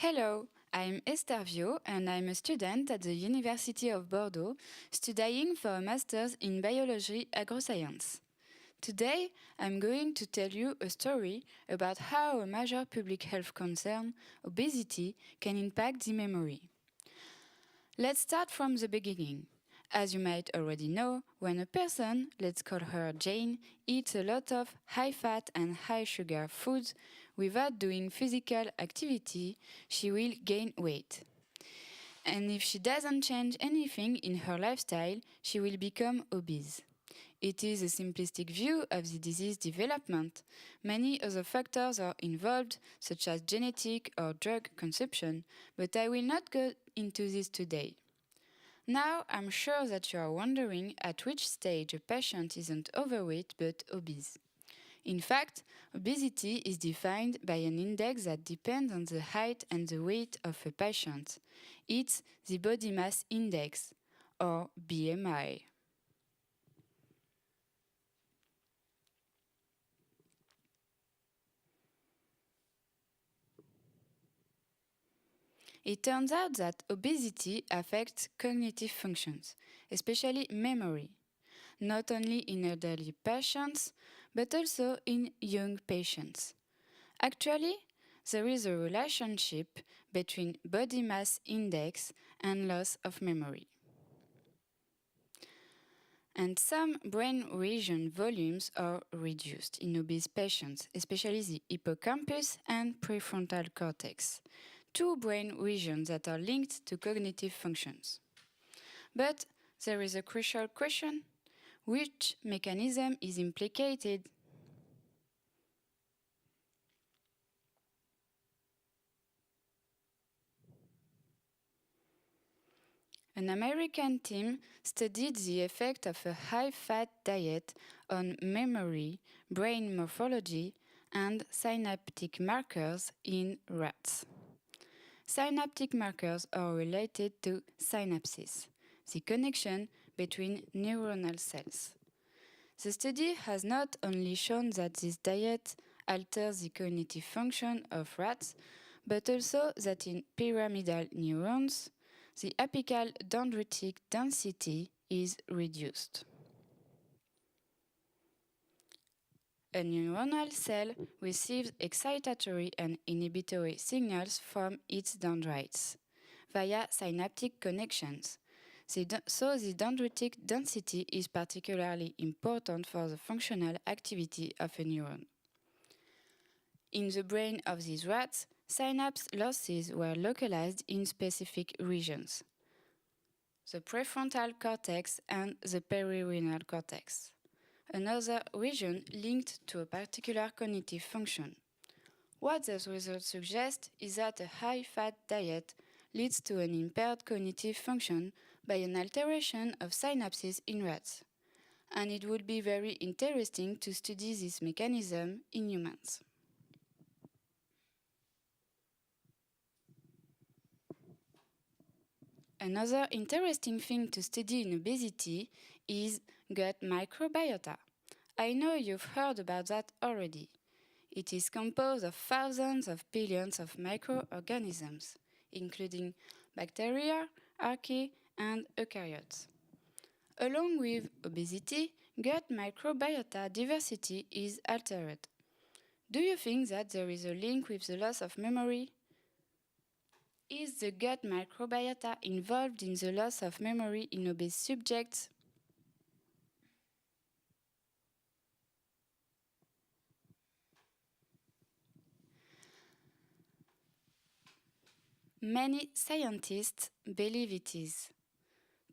Hello, I'm Esther Viau and I'm a student at the University of Bordeaux studying for a master's in biology agroscience. Today, I'm going to tell you a story about how a major public health concern, obesity, can impact the memory. Let's start from the beginning. As you might already know, when a person, let's call her Jane, eats a lot of high fat and high sugar foods without doing physical activity, she will gain weight. And if she doesn't change anything in her lifestyle, she will become obese. It is a simplistic view of the disease development. Many other factors are involved, such as genetic or drug consumption, but I will not go into this today. Now, I'm sure that you are wondering at which stage a patient isn't overweight but obese. In fact, obesity is defined by an index that depends on the height and the weight of a patient. It's the body mass index, or BMI. It turns out that obesity affects cognitive functions, especially memory, not only in elderly patients, but also in young patients. Actually, there is a relationship between body mass index and loss of memory. And some brain region volumes are reduced in obese patients, especially the hippocampus and prefrontal cortex, two brain regions that are linked to cognitive functions. But there is a crucial question: which mechanism is implicated? An American team studied the effect of a high-fat diet on memory, brain morphology, and synaptic markers in rats. Synaptic markers are related to synapses, the connection between neuronal cells. The study has not only shown that this diet alters the cognitive function of rats, but also that in pyramidal neurons, the apical dendritic density is reduced. A neuronal cell receives excitatory and inhibitory signals from its dendrites via synaptic connections. So the dendritic density is particularly important for the functional activity of a neuron. In the brain of these rats, synapse losses were localized in specific regions: the prefrontal cortex and the perirenal cortex, another region linked to a particular cognitive function. What those results suggest is that a high-fat diet leads to an impaired cognitive function by an alteration of synapses in rats, and it would be very interesting to study this mechanism in humans. Another interesting thing to study in obesity is gut microbiota. I know you've heard about that already. It is composed of thousands of billions of microorganisms, including bacteria, archaea, and eukaryotes. Along with obesity, gut microbiota diversity is altered. Do you think that there is a link with the loss of memory? Is the gut microbiota involved in the loss of memory in obese subjects? Many scientists believe it is.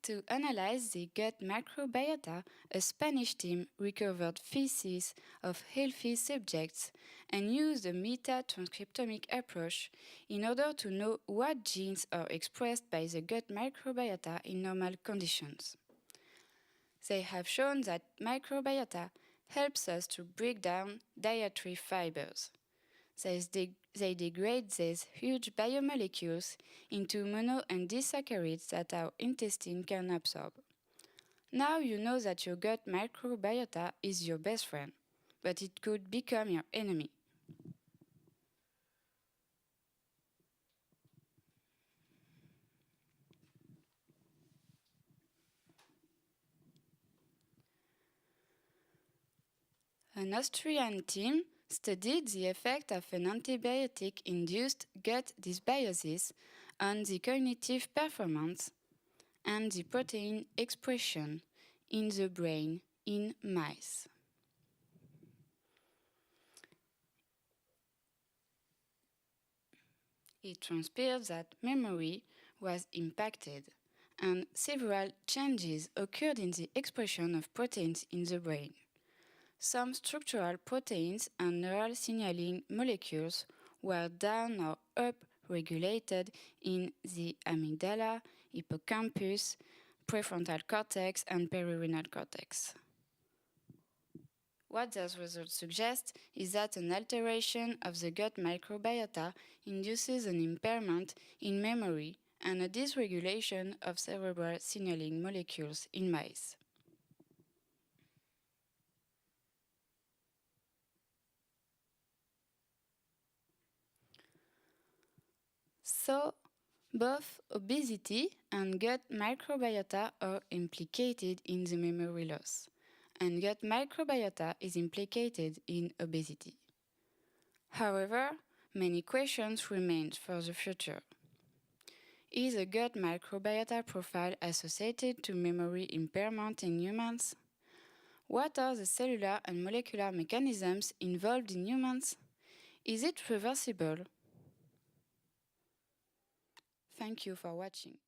To analyze the gut microbiota, a Spanish team recovered feces of healthy subjects and used a meta-transcriptomic approach in order to know what genes are expressed by the gut microbiota in normal conditions. They have shown that microbiota helps us to break down dietary fibers. They degrade these huge biomolecules into mono and disaccharides that our intestine can absorb. Now you know that your gut microbiota is your best friend, but it could become your enemy. An Austrian team studied the effect of an antibiotic-induced gut dysbiosis on the cognitive performance and the protein expression in the brain in mice. It transpired that memory was impacted, and several changes occurred in the expression of proteins in the brain. Some structural proteins and neural signaling molecules were down or up regulated in the amygdala, hippocampus, prefrontal cortex, and perirenal cortex. What those results suggest is that an alteration of the gut microbiota induces an impairment in memory and a dysregulation of cerebral signaling molecules in mice. So, both obesity and gut microbiota are implicated in the memory loss, and gut microbiota is implicated in obesity. However, many questions remain for the future. Is a gut microbiota profile associated to memory impairment in humans? What are the cellular and molecular mechanisms involved in humans? Is it reversible? Thank you for watching.